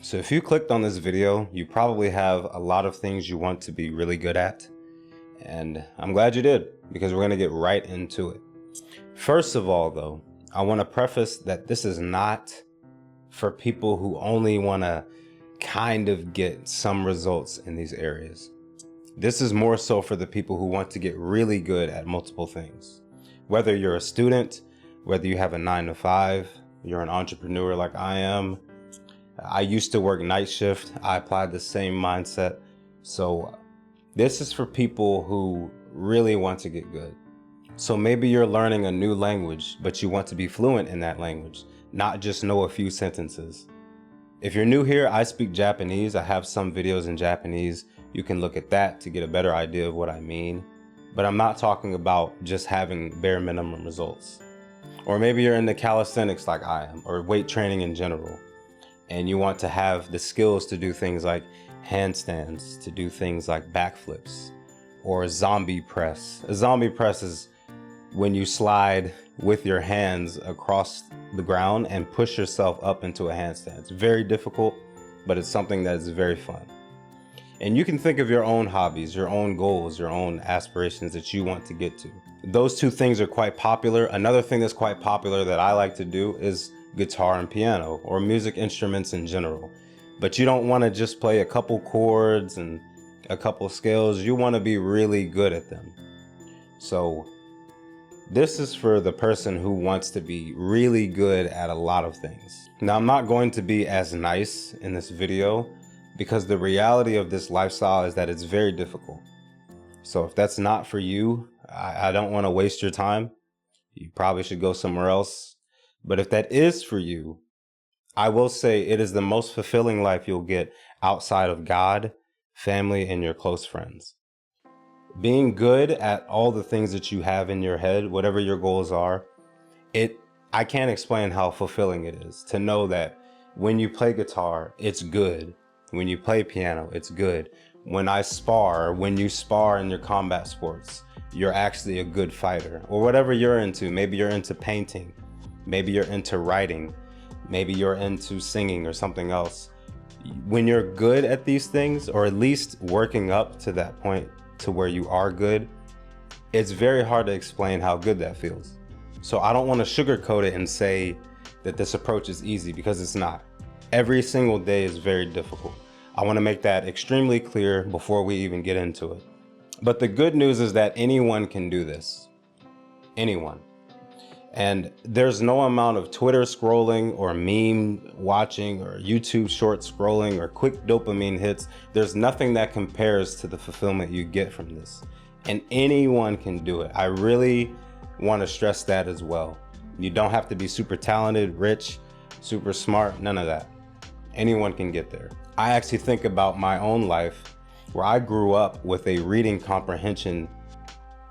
So if you clicked on this video, you probably have a lot of things you want to be really good at. And I'm glad you did, because we're going to get right into it. First of all, though, I want to preface that this is not for people who only want to kind of get some results in these areas. This is more so for the people who want to get really good at multiple things. Whether you're a student, whether you have a 9-to-5, you're an entrepreneur like I am. I used to work night shift. I applied the same mindset. So this is for people who really want to get good. So maybe you're learning a new language, but you want to be fluent in that language, not just know a few sentences. If you're new here, I speak Japanese. I have some videos in Japanese. You can look at that to get a better idea of what I mean. But I'm not talking about just having bare minimum results. Or maybe you're into calisthenics like I am, or weight training in general, and you want to have the skills to do things like handstands, to do things like backflips, or a zombie press. A zombie press is when you slide with your hands across the ground and push yourself up into a handstand. It's very difficult, but it's something that is very fun. And you can think of your own hobbies, your own goals, your own aspirations that you want to get to. Those two things are quite popular. Another thing that's quite popular that I like to do is guitar and piano, or music instruments in general. But you don't want to just play a couple chords and a couple scales. You want to be really good at them. So this is for the person who wants to be really good at a lot of things. Now, I'm not going to be as nice in this video because the reality of this lifestyle is that it's very difficult. So if that's not for you, I don't want to waste your time. You probably should go somewhere else. But if that is for you, I will say it is the most fulfilling life you'll get outside of God, family, and your close friends. Being good at all the things that you have in your head, whatever your goals are, I can't explain how fulfilling it is to know that when you play guitar, it's good. When you play piano, it's good. When you spar in your combat sports, you're actually a good fighter. Or whatever you're into. Maybe you're into painting. Maybe you're into writing. Maybe you're into singing or something else. When you're good at these things, or at least working up to that point to where you are good, it's very hard to explain how good that feels. So I don't want to sugarcoat it and say that this approach is easy, because it's not. Every single day is very difficult. I want to make that extremely clear before we even get into it. But the good news is that anyone can do this. Anyone. And there's no amount of Twitter scrolling or meme watching or YouTube short scrolling or quick dopamine hits. There's nothing that compares to the fulfillment you get from this. And anyone can do it. I really want to stress that as well. You don't have to be super talented, rich, super smart, none of that. Anyone can get there. I actually think about my own life where I grew up with a reading comprehension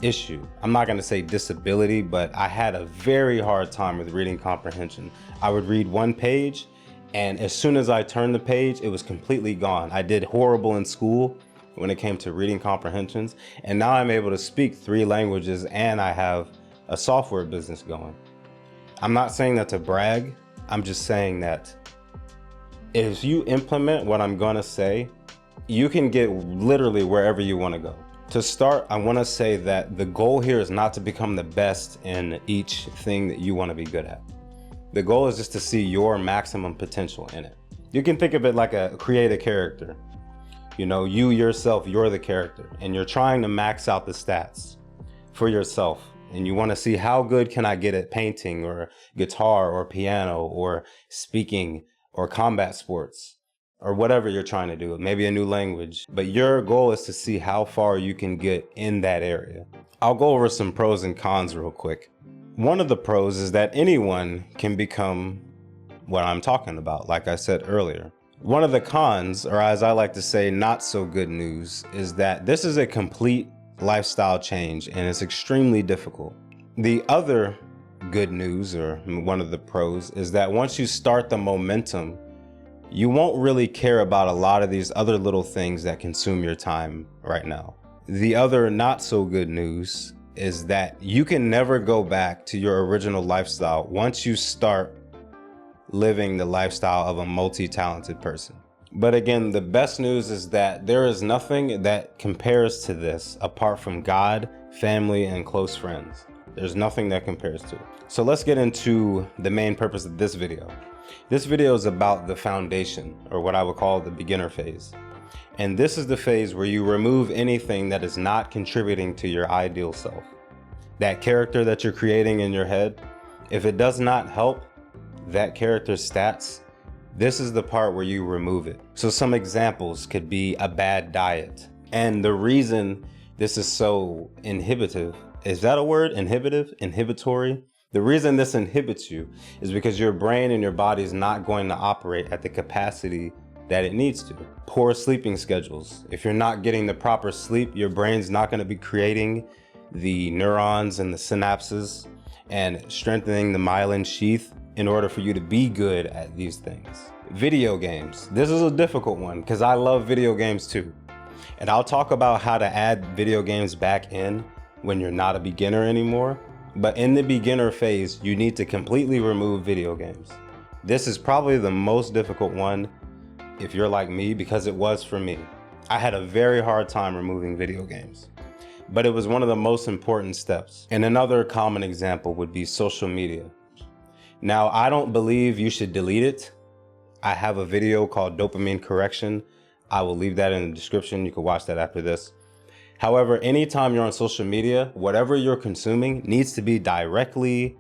issue. I'm not going to say disability, but I had a very hard time with reading comprehension. I would read one page, and as soon as I turned the page, it was completely gone. I did horrible in school when it came to reading comprehensions, and now I'm able to speak 3 languages and I have a software business going. I'm not saying that to brag. I'm just saying that if you implement what I'm going to say, you can get literally wherever you want to go. To start, I want to say that the goal here is not to become the best in each thing that you want to be good at. The goal is just to see your maximum potential in it. You can think of it like create a character. You know, you yourself, you're the character, and you're trying to max out the stats for yourself. And you want to see how good can I get at painting or guitar or piano or speaking or combat sports, or whatever you're trying to do, maybe a new language. But your goal is to see how far you can get in that area. I'll go over some pros and cons real quick. One of the pros is that anyone can become what I'm talking about, like I said earlier. One of the cons, or as I like to say, not so good news, is that this is a complete lifestyle change and it's extremely difficult. The other good news, or one of the pros, is that once you start the momentum, you won't really care about a lot of these other little things that consume your time right now. The other not so good news is that you can never go back to your original lifestyle once you start living the lifestyle of a multi-talented person. But again, the best news is that there is nothing that compares to this apart from God, family, and close friends. There's nothing that compares to it. So let's get into the main purpose of this video. This video is about the foundation, or what I would call the beginner phase. And this is the phase where you remove anything that is not contributing to your ideal self. That character that you're creating in your head, if it does not help that character's stats, this is the part where you remove it. So some examples could be a bad diet. And the reason this is so inhibitive, is that a word? Inhibitory? The reason this inhibits you is because your brain and your body is not going to operate at the capacity that it needs to. Poor sleeping schedules. If you're not getting the proper sleep, your brain's not going to be creating the neurons and the synapses and strengthening the myelin sheath in order for you to be good at these things. Video games. This is a difficult one because I love video games too. And I'll talk about how to add video games back in when you're not a beginner anymore. But in the beginner phase, you need to completely remove video games. This is probably the most difficult one if you're like me, because it was for me. I had a very hard time removing video games, but it was one of the most important steps. And another common example would be social media. Now, I don't believe you should delete it. I have a video called Dopamine Correction. I will leave that in the description. You can watch that after this. However, anytime you're on social media, whatever you're consuming needs to be directly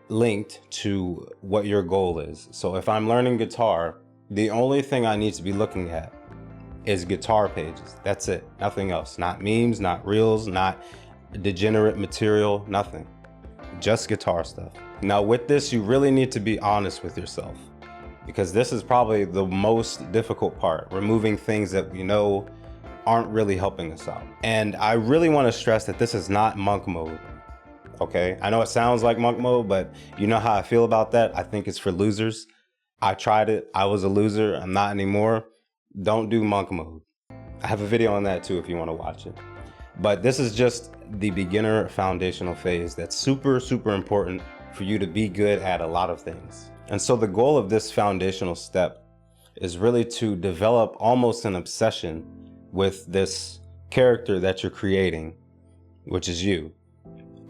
linked to what your goal is. So if I'm learning guitar, the only thing I need to be looking at is guitar pages. That's it. Nothing else. Not memes, not reels, not degenerate material, nothing. Just guitar stuff. Now with this, you really need to be honest with yourself, because this is probably the most difficult part, removing things that we know aren't really helping us out. And I really want to stress that this is not monk mode. Okay, I know it sounds like monk mode, but you know how I feel about that. I think it's for losers. I tried it. I was a loser. I'm not anymore. Don't do monk mode. I have a video on that too if you want to watch it. But this is just the beginner foundational phase that's super, super important for you to be good at a lot of things. And so the goal of this foundational step is really to develop almost an obsession with this character that you're creating, which is you.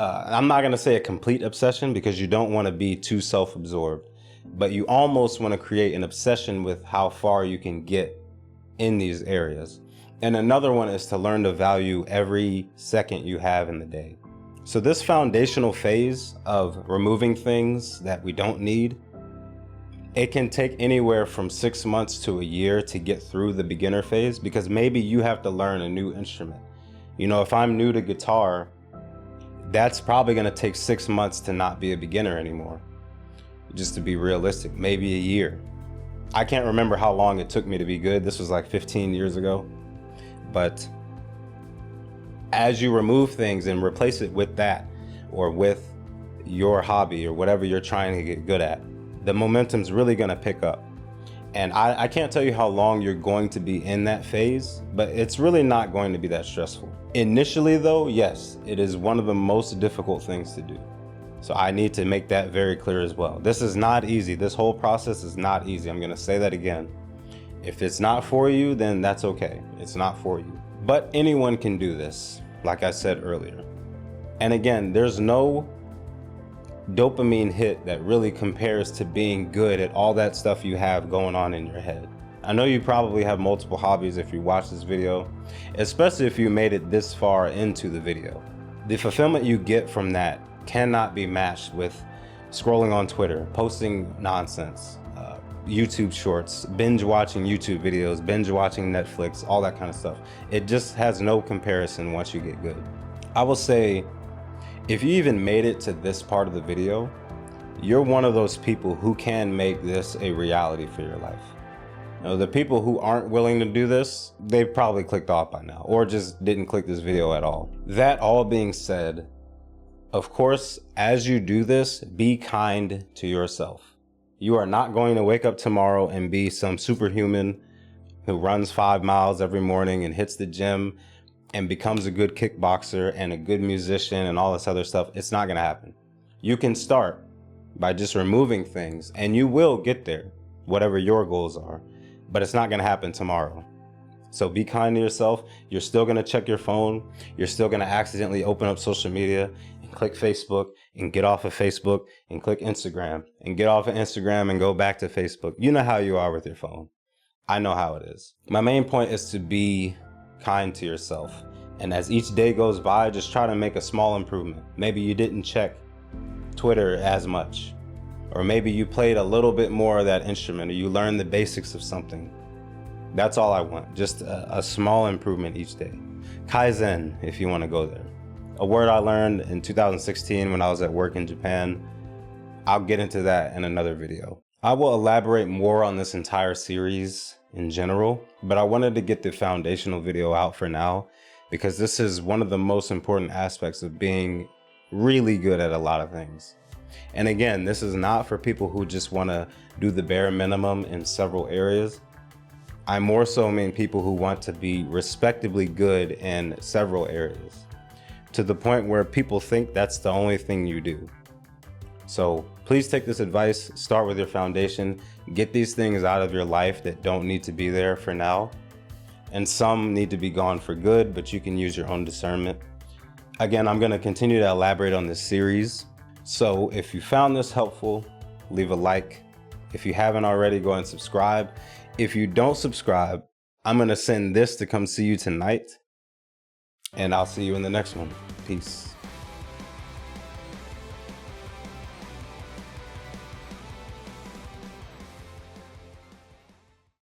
I'm not going to say a complete obsession because you don't want to be too self-absorbed, but you almost want to create an obsession with how far you can get in these areas. And another one is to learn to value every second you have in the day. So this foundational phase of removing things that we don't need, it can take anywhere from 6 months to a year to get through the beginner phase, because maybe you have to learn a new instrument. You know, if I'm new to guitar, that's probably going to take 6 months to not be a beginner anymore. Just to be realistic, maybe a year. I can't remember how long it took me to be good. This was like 15 years ago. But as you remove things and replace it with that, or with your hobby or whatever you're trying to get good at, the momentum's really going to pick up. And I can't tell you how long you're going to be in that phase, but it's really not going to be that stressful. Initially though, yes, it is one of the most difficult things to do. So I need to make that very clear as well. This is not easy. This whole process is not easy. I'm going to say that again. If it's not for you, then that's okay. It's not for you. But anyone can do this, like I said earlier. And again, there's no dopamine hit that really compares to being good at all that stuff you have going on in your head. I know you probably have multiple hobbies if you watch this video, especially if you made it this far into the video. The fulfillment you get from that cannot be matched with scrolling on Twitter, posting nonsense, YouTube shorts, binge watching YouTube videos, binge watching Netflix, all that kind of stuff. It just has no comparison once you get good. I will say, if you even made it to this part of the video, you're one of those people who can make this a reality for your life. You know, the people who aren't willing to do this, they've probably clicked off by now, or just didn't click this video at all. That all being said, of course, as you do this, be kind to yourself. You are not going to wake up tomorrow and be some superhuman who runs 5 miles every morning and hits the gym and becomes a good kickboxer and a good musician and all this other stuff. It's not going to happen. You can start by just removing things, and you will get there, whatever your goals are. but it's not going to happen tomorrow. So be kind to yourself. You're still going to check your phone. You're still going to accidentally open up social media and click Facebook and get off of Facebook and click Instagram and get off of Instagram and go back to Facebook. You know how you are with your phone. I know how it is. My main point is to be kind to yourself. And as each day goes by, just try to make a small improvement. Maybe you didn't check Twitter as much, or maybe you played a little bit more of that instrument, or you learned the basics of something. That's all I want, just a small improvement each day. Kaizen, if you want to go there. A word I learned in 2016 when I was at work in Japan. I'll get into that in another video. I will elaborate more on this entire series in general, but I wanted to get the foundational video out for now because this is one of the most important aspects of being really good at a lot of things. And again, this is not for people who just want to do the bare minimum in several areas. I more so mean people who want to be respectably good in several areas, to the point where people think that's the only thing you do. So please take this advice, start with your foundation, get these things out of your life that don't need to be there for now. And some need to be gone for good, but you can use your own discernment. Again, I'm going to continue to elaborate on this series. So if you found this helpful, leave a like. If you haven't already, go and subscribe. If you don't subscribe, I'm going to send this to come see you tonight. And I'll see you in the next one. Peace.